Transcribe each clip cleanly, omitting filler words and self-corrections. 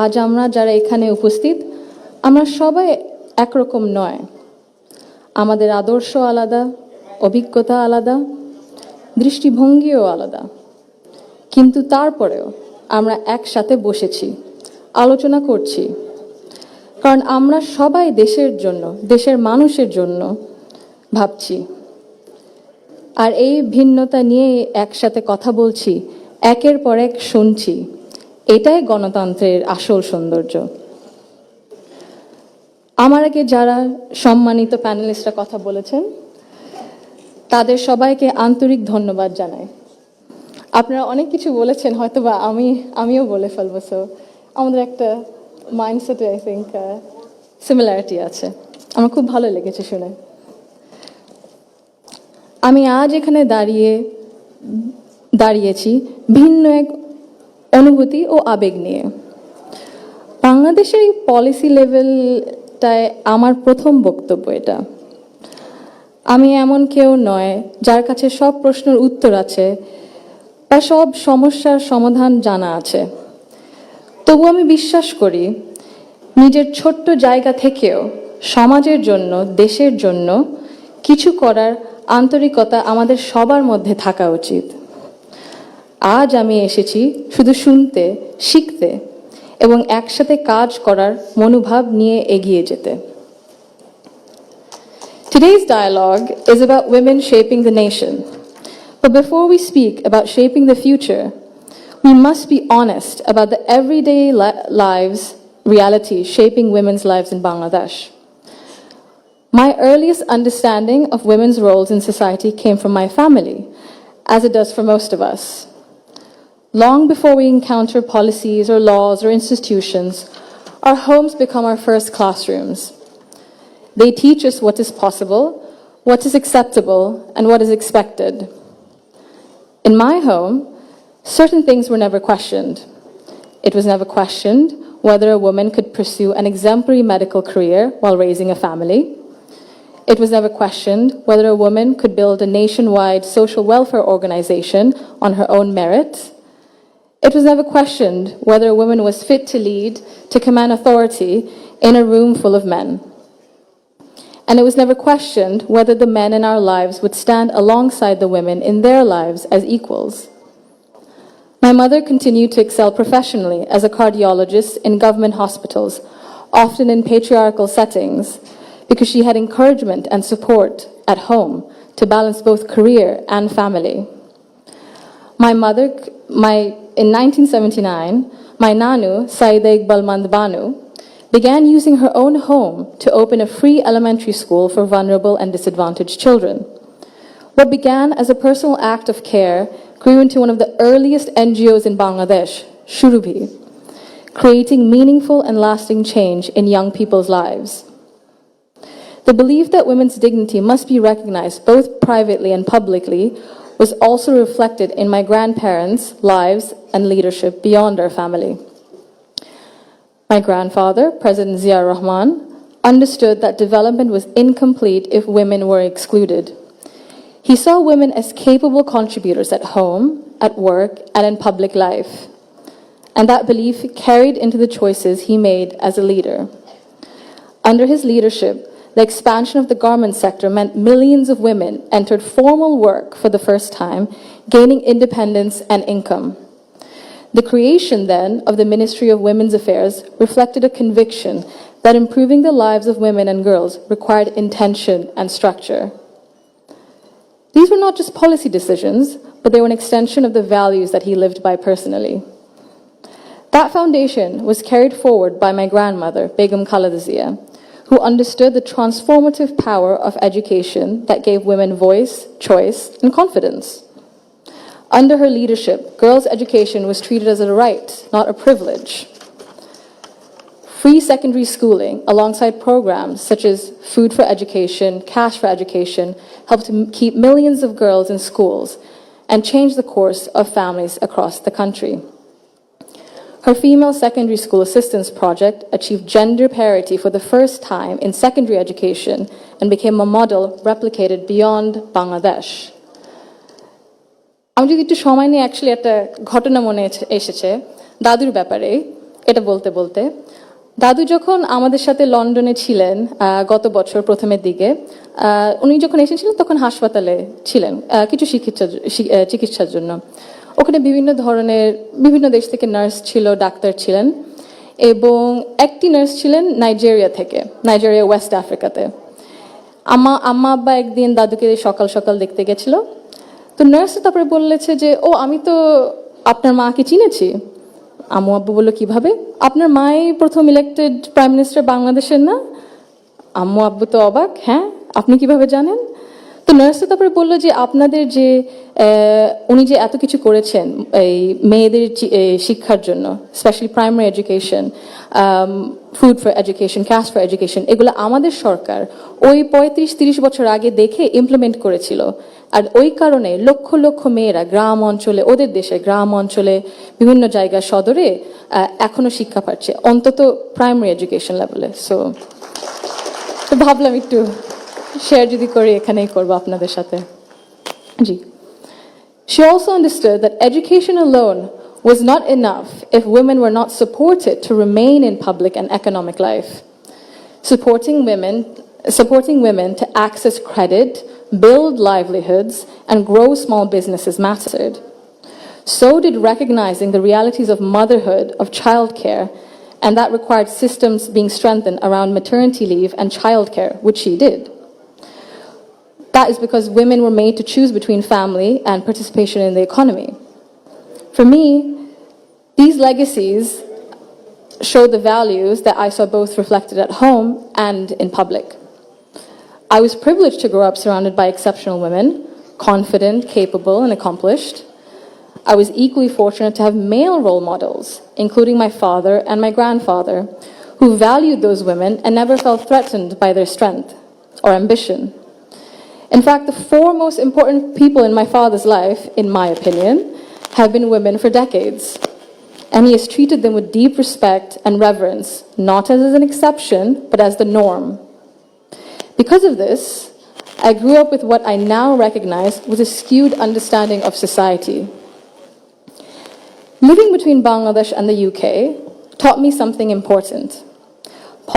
আজ আমরা যারা এখানে উপস্থিত আমরা সবাই একরকম নয় আমাদের আদর্শ আলাদা অভিজ্ঞতা আলাদা দৃষ্টিভঙ্গিও আলাদা কিন্তু তারপরেও আমরা একসাথে বসেছি আলোচনা করছি কারণ আমরা সবাই দেশের জন্য দেশের মানুষের জন্য ভাবছি আর এই ভিন্নতা নিয়ে একসাথে কথা বলছি একের পর এক শুনছি এটাই গণতন্ত্রের আসল সৌন্দর্য আমার আগে যারা সম্মানিত প্যানেলিস্টরা কথা বলেছেন তাদের সবাইকে আন্তরিক ধন্যবাদ জানাই আপনারা অনেক কিছু বলেছেন হয়তোবা আমিও বলে ফেলবো সো আমাদের একটা মাইন্ডসেটে আই থিংক সিমিলারিটি আছে আমার খুব ভালো লেগেছে শুনে আমি আজ এখানে দাঁড়িয়েছি ভিন্ন এক অনুভূতি ও আবেগ নিয়ে বাংলাদেশের এই পলিসি লেভেলটায় আমার প্রথম বক্তব্য এটা আমি এমন কেউ নয় যার কাছে সব প্রশ্নের উত্তর আছে বা সব সমস্যার সমাধান জানা আছে তবু আমি বিশ্বাস করি নিজের ছোট্ট জায়গা থেকেও সমাজের জন্য দেশের জন্য কিছু করার আন্তরিকতা আমাদের সবার মধ্যে থাকা উচিত আজ আমি এসেছি শুধু শুনতে শিখতে এবং একসাথে কাজ করার মনোভাব নিয়ে এগিয়ে যেতে Today's dialogue is about women shaping the nation. But before we speak about shaping the future, we must be honest about the everyday lives reality shaping women's lives in Bangladesh. My earliest understanding of women's roles in society came from my family, as it does for most of us. Long before we encounter policies or laws or institutions, our homes become our first classrooms. They teach us what is possible, what is acceptable, and what is expected. In my home, certain things were never questioned. It was never questioned whether a woman could pursue an exemplary medical career while raising a family. It was never questioned whether a woman could build a nationwide social welfare organization on her own merit. It was never questioned whether a woman was fit to lead, to command authority in a room full of men. And it was never questioned whether the men in our lives would stand alongside the women in their lives as equals. My mother continued to excel professionally as a cardiologist in government hospitals, often in patriarchal settings, because she had encouragement and support at home to balance both career and family. In 1979, my Nanu, Saida Iqbal Mandbanu, began using her own home to open a free elementary school for vulnerable and disadvantaged children. What began as a personal act of care grew into one of the earliest NGOs in Bangladesh, Shurubhi, creating meaningful and lasting change in young people's lives. The belief that women's dignity must be recognized both privately and publicly was also reflected in my grandparents' lives and leadership beyond our family. My grandfather, President Zia Rahman, understood that development was incomplete if women were excluded. He saw women as capable contributors at home, at work, and in public life. And that belief carried into the choices he made as a leader. Under his leadership, the expansion of the garment sector meant millions of women entered formal work for the first time, gaining independence and income. The creation, then, of the Ministry of Women's Affairs reflected a conviction that improving the lives of women and girls required intention and structure. These were not just policy decisions, but they were an extension of the values that he lived by personally. That foundation was carried forward by my grandmother, Begum Khaleda Zia, who understood the transformative power of education that gave women voice, choice, and confidence. Under her leadership, girls' education was treated as a right, not a privilege. Free secondary schooling, alongside programs such as Food for Education, Cash for Education, helped keep millions of girls in schools and change the course of families across the country. Her female secondary school assistance project achieved gender parity for the first time in secondary education and became a model replicated beyond Bangladesh. আমি যদি একটু সময় নিয়ে actually একটা ঘটনা মনে এসেছে দাদুর ব্যাপারে এটা বলতে বলতে দাদু যখন আমাদের সাথে লন্ডনে ছিলেন গত বছর প্রথমের দিকে, উনি যখন এসেছিলেন তখন হাসপাতালে ছিলেন কিছু চিকিৎসার জন্য। ওখানে বিভিন্ন দেশ থেকে নার্স ছিল, ডাক্তার ছিলেন, এবং একটি নার্স ছিলেন নাইজেরিয়া ওয়েস্ট আফ্রিকাতে। আম্মা আব্বা একদিন দাদুকে সকাল সকাল দেখতে গেছিল। তো নার্স তারপরে বললেছে যে, ও আমি তো আপনার মাকে চিনেছি। আম্মু আব্বু বললো, কিভাবে? আপনার মাই প্রথম ইলেক্টেড প্রাইম মিনিস্টার বাংলাদেশের না? আম্মু আব্বু তো অবাক, হ্যাঁ আপনি কিভাবে জানেন? তো নার্স তারপরে বললো যে, আপনাদের যে উনি যে এত কিছু করেছেন এই মেয়েদের শিক্ষার জন্য, specially primary education, food for education, cast for education, এগুলো আমাদের সরকার ওই 35-30 বছর আগে দেখে ইমপ্লিমেন্ট করেছিল। আর ওই কারণে লক্ষ লক্ষ মেয়েরা গ্রাম অঞ্চলে, ওদের দেশে গ্রাম অঞ্চলে বিভিন্ন জায়গা সদরে এখনো শিক্ষা পাচ্ছে, অন্তত প্রাইমারি এডুকেশন লেভেলে। সো ভাবলাম একটু শেয়ার যদি করি, এখানেই করবো আপনাদের সাথে। জি। She also understood that education alone was not enough if women were not supported to remain in public and economic life. Supporting women to access credit, build livelihoods, and grow small businesses mattered. So did recognizing the realities of motherhood, of childcare, and that required systems being strengthened around maternity leave and childcare, which she did. That is because women were made to choose between family and participation in the economy. For me, these legacies show the values that I saw both reflected at home and in public. I was privileged to grow up surrounded by exceptional women, confident, capable, and accomplished. I was equally fortunate to have male role models, including my father and my grandfather, who valued those women and never felt threatened by their strength or ambition. In fact, the four most important people in my father's life, in my opinion, have been women for decades. And he has treated them with deep respect and reverence, not as an exception, but as the norm. Because of this, I grew up with what I now recognize was a skewed understanding of society. Living between Bangladesh and the UK taught me something important.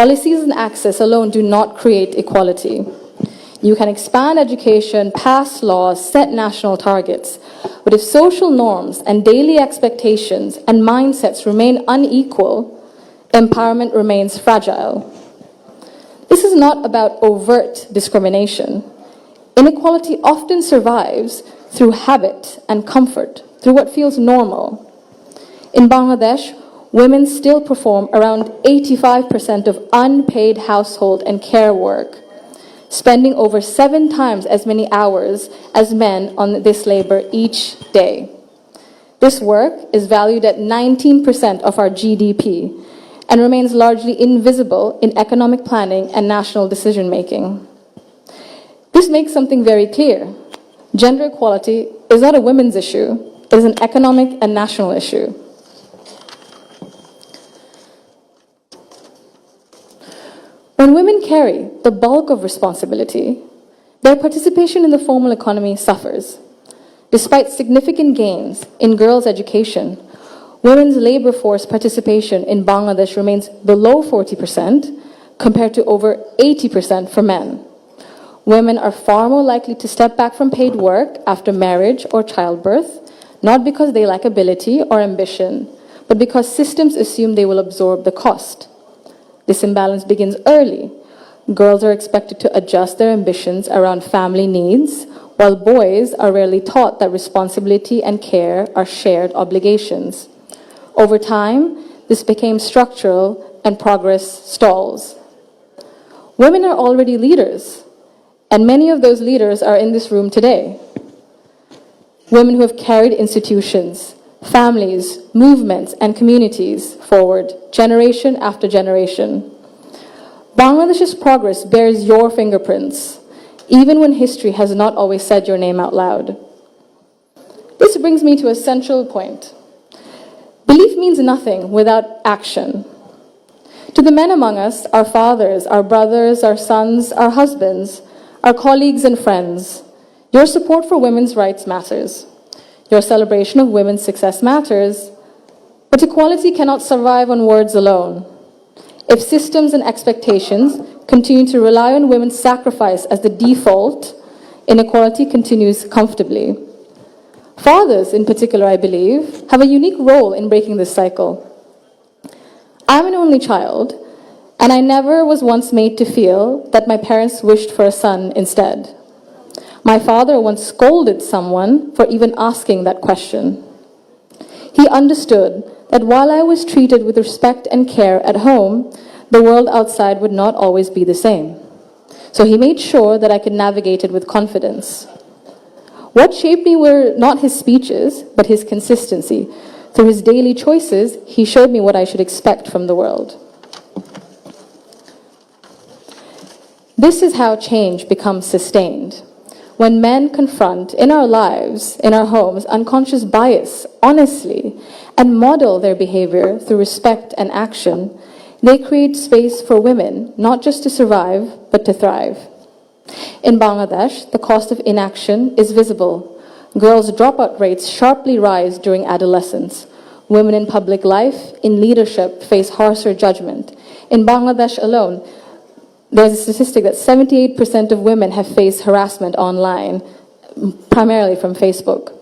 Policies and access alone do not create equality. You can expand education, pass laws, set national targets, but if social norms and daily expectations and mindsets remain unequal, empowerment remains fragile. This is not about overt discrimination. Inequality often survives through habit and comfort, through what feels normal. In Bangladesh, women still perform around 85% of unpaid household and care work, spending over 7 times as many hours as men on this labor each day. This work is valued at 19% of our GDP and remains largely invisible in economic planning and national decision-making. This makes something very clear. Gender equality is not a women's issue, it is an economic and national issue. When women carry the bulk of responsibility, their participation in the formal economy suffers. Despite significant gains in girls' education, women's labor force participation in Bangladesh remains below 40% compared to over 80% for men. Women are far more likely to step back from paid work after marriage or childbirth, not because they lack ability or ambition, but because systems assume they will absorb the cost. This imbalance begins early. Girls are expected to adjust their ambitions around family needs, while boys are rarely taught that responsibility and care are shared obligations. Over time, this became structural and progress stalls. Women are already leaders, and many of those leaders are in this room today. Women who have carried institutions, families, movements, and communities forward, generation after generation. Bangladesh's progress bears your fingerprints, even when history has not always said your name out loud. This brings me to a central point. Belief means nothing without action. To the men among us, our fathers, our brothers, our sons, our husbands, our colleagues and friends, your support for women's rights matters. Your celebration of women's success matters, But equality cannot survive on words alone. If systems and expectations continue to rely on women's sacrifice as the default, inequality continues comfortably. Fathers, in particular, I believe, have a unique role in breaking this cycle. I'm an only child, and I never was once made to feel that my parents wished for a son instead. My father once scolded someone for even asking that question. He understood that while I was treated with respect and care at home, the world outside would not always be the same. So he made sure that I could navigate it with confidence. What shaped me were not his speeches, but his consistency. Through his daily choices, he showed me what I should expect from the world. This is how change becomes sustained. When men confront in our lives, in our homes, unconscious bias honestly and model their behavior through respect and action, they create space for women, not just to survive, but to thrive. In Bangladesh, the cost of inaction is visible. Girls' dropout rates sharply rise during adolescence. Women in public life, in leadership, face harsher judgment. In Bangladesh alone, there's a statistic that 78% of women have faced harassment online, primarily from Facebook.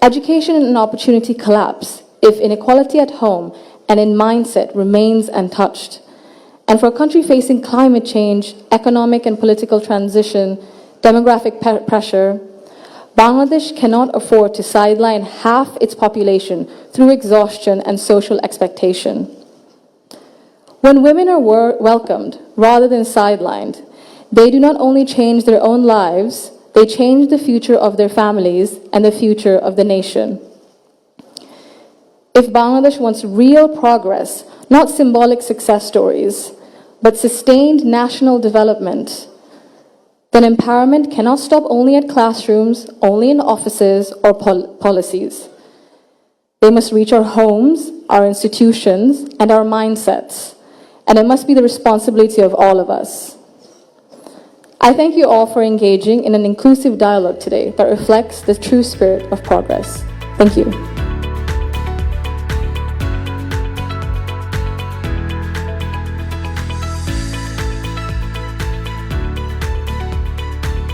Education and opportunity collapse if inequality at home and in mindset remains untouched. And for a country facing climate change, economic and political transition, demographic pressure, Bangladesh cannot afford to sideline half its population through exhaustion and social expectation. When women are welcomed rather than sidelined, they do not only change their own lives, they change the future of their families and the future of the nation. If Bangladesh wants real progress, not symbolic success stories, but sustained national development, then empowerment cannot stop only at classrooms, only in offices or policies. They must reach our homes, our institutions, and our mindsets. And it must be the responsibility of all of us. I thank you all for engaging in an inclusive dialogue today that reflects the true spirit of progress. Thank you.